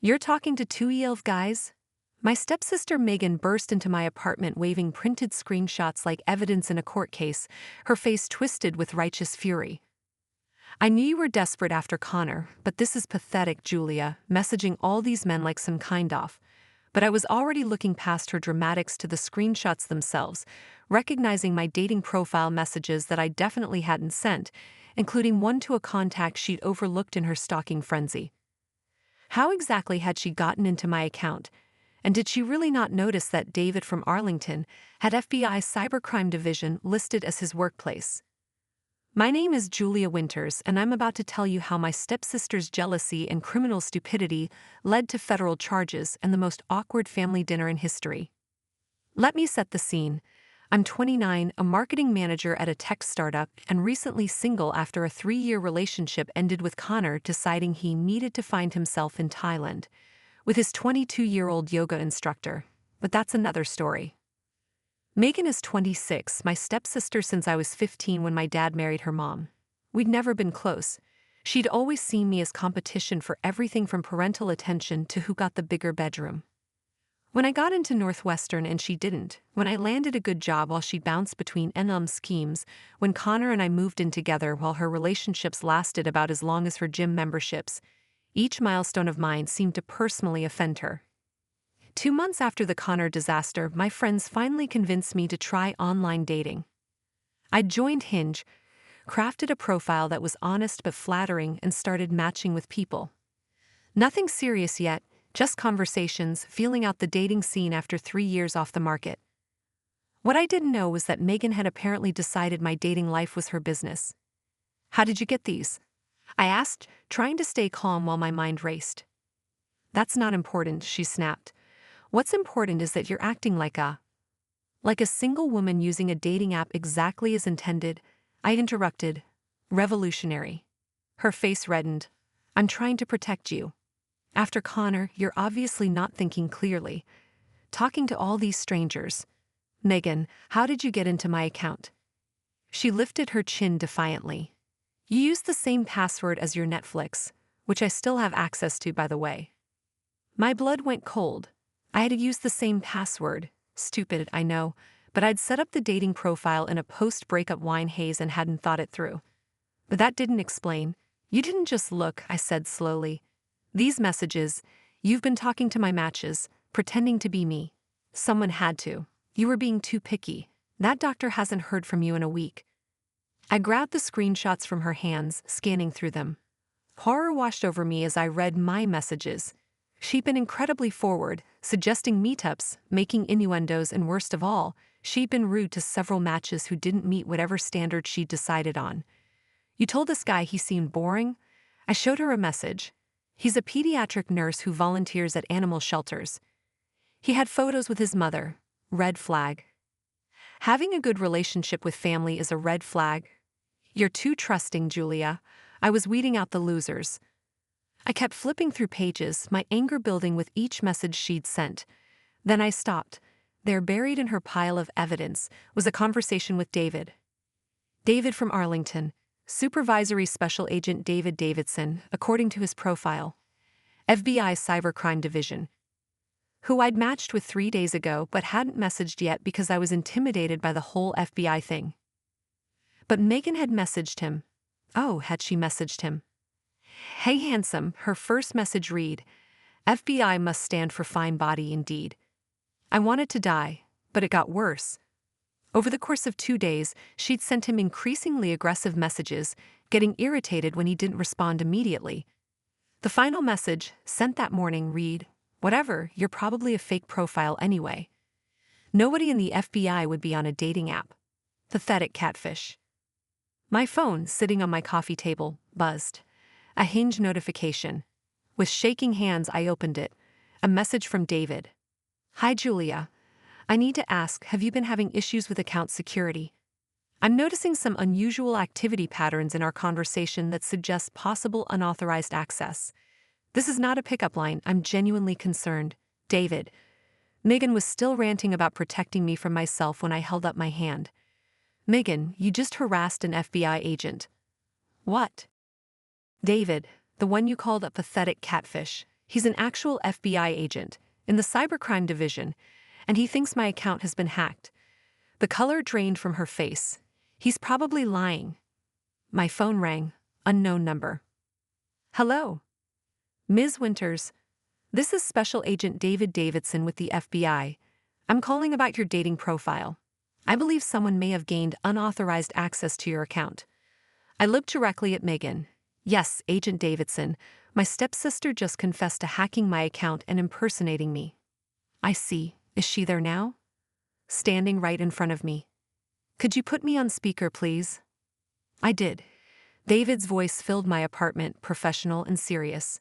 You're talking to two ELF guys? My stepsister Megan burst into my apartment waving printed screenshots like evidence in a court case, her face twisted with righteous fury. I knew you were desperate after Connor, but this is pathetic, Julia, messaging all these men like some kind off. But I was already looking past her dramatics to the screenshots themselves, recognizing my dating profile messages that I definitely hadn't sent, including one to a contact she'd overlooked in her stalking frenzy. How exactly had she gotten into my account? And did she really not notice that David from Arlington had FBI Cybercrime Division listed as his workplace? My name is Julia Winters, and I'm about to tell you how my stepsister's jealousy and criminal stupidity led to federal charges and the most awkward family dinner in history. Let me set the scene. I'm 29, a marketing manager at a tech startup, and recently single after a 3-year relationship ended with Connor deciding he needed to find himself in Thailand with his 22-year-old yoga instructor. But that's another story. Megan is 26, my stepsister since I was 15 when my dad married her mom. We'd never been close. She'd always seen me as competition for everything from parental attention to who got the bigger bedroom. When I got into Northwestern and she didn't, when I landed a good job while she bounced between schemes, when Connor and I moved in together while her relationships lasted about as long as her gym memberships, each milestone of mine seemed to personally offend her. 2 months after the Connor disaster, my friends finally convinced me to try online dating. I'd joined Hinge, crafted a profile that was honest but flattering, and started matching with people. Nothing serious yet, just conversations, feeling out the dating scene after 3 years off the market. What I didn't know was that Megan had apparently decided my dating life was her business. "How did you get these?" I asked, trying to stay calm while my mind raced. "That's not important," she snapped. "What's important is that you're acting like a single woman using a dating app exactly as intended." I interrupted. "Revolutionary." Her face reddened. "I'm trying to protect you. After Connor, you're obviously not thinking clearly. Talking to all these strangers. Megan, how did you get into my account?" She lifted her chin defiantly. "You used the same password as your Netflix, which I still have access to, by the way." My blood went cold. I had used the same password. Stupid, I know, but I'd set up the dating profile in a post-breakup wine haze and hadn't thought it through. But that didn't explain. "You didn't just look," I said slowly. "These messages, you've been talking to my matches, pretending to be me. Someone had to. You were being too picky. That doctor hasn't heard from you in a week." I grabbed the screenshots from her hands, scanning through them. Horror washed over me as I read my messages. She'd been incredibly forward, suggesting meetups, making innuendos, and worst of all, she'd been rude to several matches who didn't meet whatever standard she'd decided on. "You told this guy he seemed boring?" I showed her a message. "He's a pediatric nurse who volunteers at animal shelters. He had photos with his mother." Red flag. Having a good relationship with family is a red flag. "You're too trusting, Julia." I was weeding out the losers. I kept flipping through pages, my anger building with each message she'd sent. Then I stopped. There, buried in her pile of evidence, was a conversation with David. David from Arlington. Supervisory Special Agent David Davidson, according to his profile. FBI Cybercrime Division. Who I'd matched with 3 days ago but hadn't messaged yet because I was intimidated by the whole FBI thing. But Megan had messaged him. Oh, had she messaged him? "Hey handsome," her first message read. FBI must stand for fine body indeed. I wanted to die, but it got worse. Over the course of 2 days, she'd sent him increasingly aggressive messages, getting irritated when he didn't respond immediately. The final message, sent that morning, read, "Whatever, you're probably a fake profile anyway." Nobody in the FBI would be on a dating app. Pathetic catfish. My phone, sitting on my coffee table, buzzed. A Hinge notification. With shaking hands, I opened it. A message from David. "Hi Julia. I need to ask, have you been having issues with account security? I'm noticing some unusual activity patterns in our conversation that suggest possible unauthorized access. This is not a pickup line, I'm genuinely concerned. David." Megan was still ranting about protecting me from myself when I held up my hand. "Megan, you just harassed an FBI agent." "What?" "David, the one you called a pathetic catfish. He's an actual FBI agent in the cybercrime division, and he thinks my account has been hacked. The color drained from her face. He's probably lying. My phone rang. Unknown number. Hello. Ms. Winters. This is Special Agent David Davidson with the FBI. I'm calling about your dating profile. I believe someone may have gained unauthorized access to your account. I looked directly at Megan. Yes, Agent Davidson, my stepsister just confessed to hacking my account and impersonating me. I see. Is she there now? Standing right in front of me. Could you put me on speaker, please? I did. David's voice filled my apartment, professional and serious.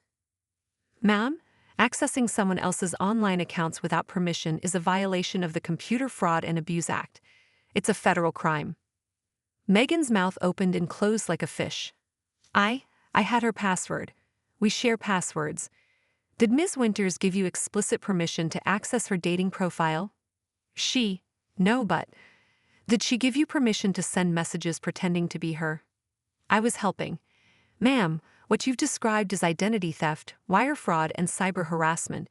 Ma'am, accessing someone else's online accounts without permission is a violation of the Computer Fraud and Abuse Act. It's a federal crime. Megan's mouth opened and closed like a fish. I had her password. We share passwords. Did Ms. Winters give you explicit permission to access her dating profile? No, but did she give you permission to send messages pretending to be her? I was helping. Ma'am, what you've described as identity theft, wire fraud, and cyber harassment,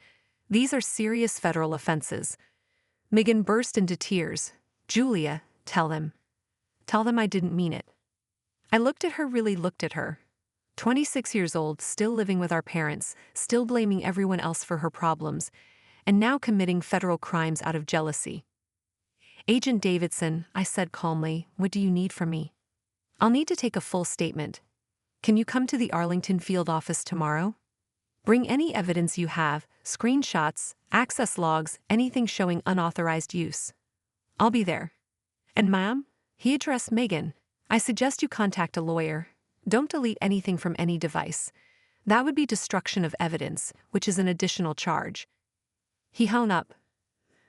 these are serious federal offenses. Megan burst into tears. Julia, tell them. Tell them I didn't mean it. I really looked at her. 26 years old, still living with our parents, still blaming everyone else for her problems, and now committing federal crimes out of jealousy. Agent Davidson, I said calmly, what do you need from me? I'll need to take a full statement. Can you come to the Arlington field office tomorrow? Bring any evidence you have, screenshots, access logs, anything showing unauthorized use. I'll be there. And ma'am, he addressed Megan, I suggest you contact a lawyer. Don't delete anything from any device. That would be destruction of evidence, which is an additional charge. He hung up.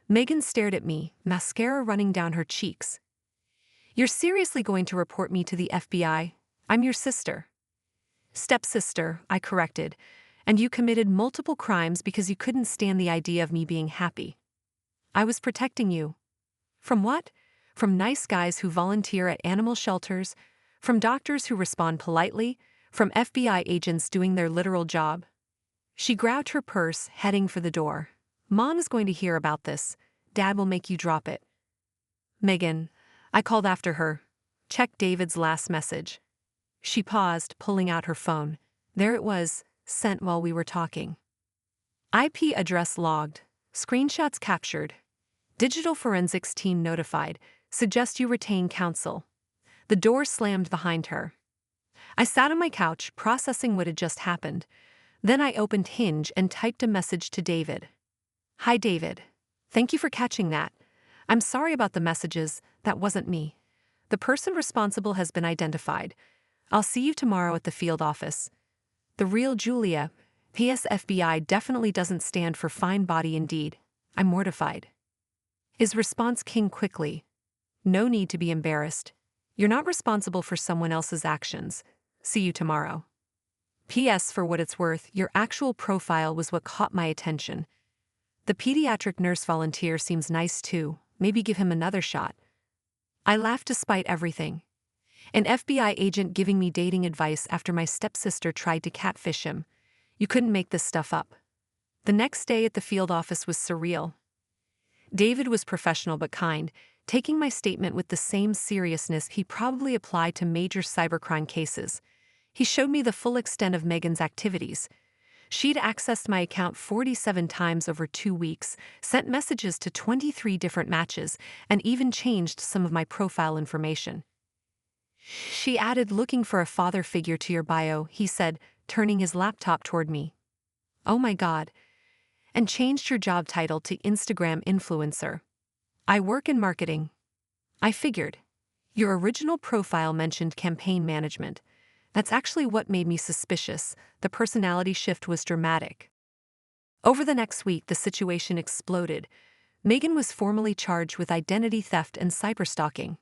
Megan stared at me, mascara running down her cheeks. You're seriously going to report me to the FBI? I'm your sister. Stepsister, I corrected, and you committed multiple crimes because you couldn't stand the idea of me being happy. I was protecting you. From what? From nice guys who volunteer at animal shelters, from doctors who respond politely, from FBI agents doing their literal job. She grabbed her purse, heading for the door. Mom is going to hear about this. Dad will make you drop it. Megan, I called after her. Check David's last message. She paused, pulling out her phone. There it was, sent while we were talking. IP address logged. Screenshots captured. Digital forensics team notified. Suggest you retain counsel. The door slammed behind her. I sat on my couch, processing what had just happened. Then I opened Hinge and typed a message to David. Hi, David. Thank you for catching that. I'm sorry about the messages. That wasn't me. The person responsible has been identified. I'll see you tomorrow at the field office. The real Julia. PS FBI definitely doesn't stand for fine body indeed. I'm mortified. His response came quickly. No need to be embarrassed. You're not responsible for someone else's actions. See you tomorrow. P.S. For what it's worth, your actual profile was what caught my attention. The pediatric nurse volunteer seems nice too. Maybe give him another shot. I laughed despite everything. An FBI agent giving me dating advice after my stepsister tried to catfish him. You couldn't make this stuff up. The next day at the field office was surreal. David was professional but kind, taking my statement with the same seriousness he probably applied to major cybercrime cases. He showed me the full extent of Megan's activities. She'd accessed my account 47 times over 2 weeks, sent messages to 23 different matches, and even changed some of my profile information. She added, looking for a father figure to your bio, he said, turning his laptop toward me. Oh my God. And changed your job title to Instagram influencer. I work in marketing. I figured. Your original profile mentioned campaign management. That's actually what made me suspicious. The personality shift was dramatic. Over the next week, the situation exploded. Megan was formally charged with identity theft and cyberstalking.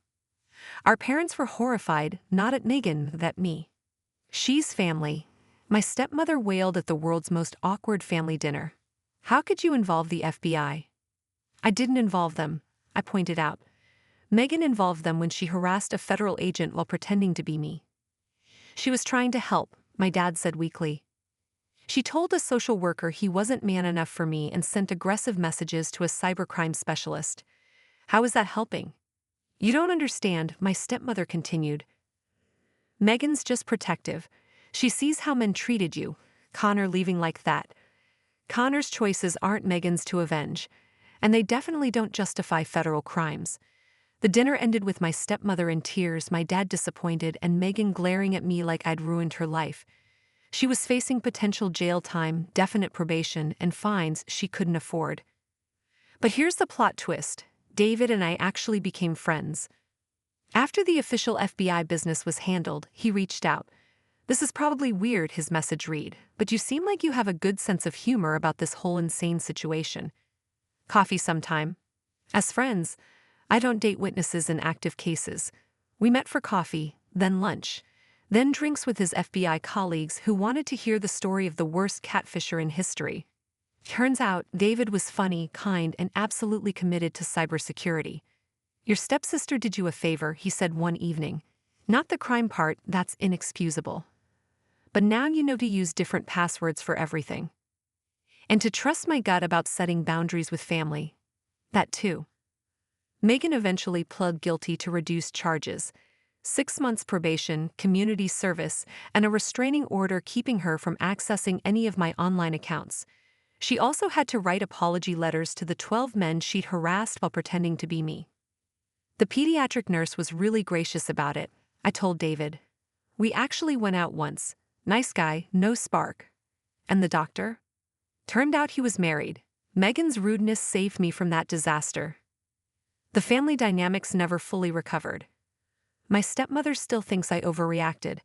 Our parents were horrified, not at Megan, but at me. She's family. My stepmother wailed at the world's most awkward family dinner. How could you involve the FBI? I didn't involve them, I pointed out. Megan involved them when she harassed a federal agent while pretending to be me. She was trying to help, my dad said weakly. She told a social worker he wasn't man enough for me and sent aggressive messages to a cybercrime specialist. How is that helping? You don't understand, my stepmother continued. Megan's just protective. She sees how men treated you. Connor leaving like that. Connor's choices aren't Megan's to avenge. And they definitely don't justify federal crimes. The dinner ended with my stepmother in tears, my dad disappointed, and Megan glaring at me like I'd ruined her life. She was facing potential jail time, definite probation, and fines she couldn't afford. But here's the plot twist. David and I actually became friends. After the official FBI business was handled, he reached out. This is probably weird, his message read, but you seem like you have a good sense of humor about this whole insane situation. Coffee sometime. As friends, I don't date witnesses in active cases. We met for coffee, then lunch, then drinks with his FBI colleagues who wanted to hear the story of the worst catfisher in history. Turns out, David was funny, kind, and absolutely committed to cybersecurity. Your stepsister did you a favor, he said one evening. Not the crime part, that's inexcusable. But now you know to use different passwords for everything. And to trust my gut about setting boundaries with family. That too. Megan eventually pled guilty to reduced charges, 6 months probation, community service, and a restraining order keeping her from accessing any of my online accounts. She also had to write apology letters to the 12 men she'd harassed while pretending to be me. The pediatric nurse was really gracious about it, I told David. We actually went out once. Nice guy, no spark. And the doctor? Turned out he was married. Megan's rudeness saved me from that disaster. The family dynamics never fully recovered. My stepmother still thinks I overreacted.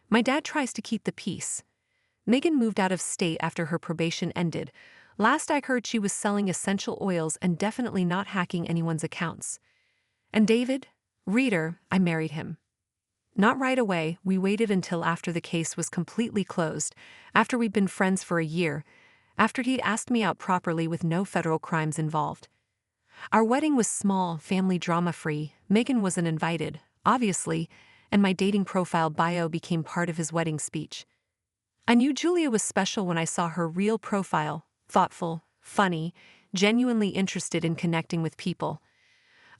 My dad tries to keep the peace. Megan moved out of state after her probation ended. Last I heard she was selling essential oils and definitely not hacking anyone's accounts. And David? Reader, I married him. Not right away, we waited until after the case was completely closed, after we'd been friends for a year, after he'd asked me out properly with no federal crimes involved. Our wedding was small, family drama-free. Megan wasn't invited, obviously, and my dating profile bio became part of his wedding speech. I knew Julia was special when I saw her real profile, thoughtful, funny, genuinely interested in connecting with people.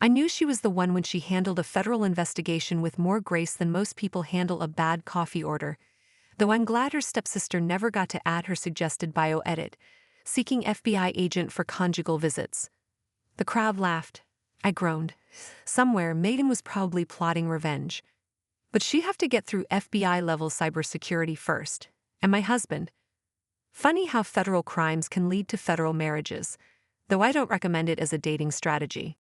I knew she was the one when she handled a federal investigation with more grace than most people handle a bad coffee order, though I'm glad her stepsister never got to add her suggested bio edit, seeking FBI agent for conjugal visits. The crowd laughed. I groaned. Somewhere, Megan was probably plotting revenge. But she'd have to get through FBI-level cybersecurity first. And my husband. Funny how federal crimes can lead to federal marriages, though I don't recommend it as a dating strategy.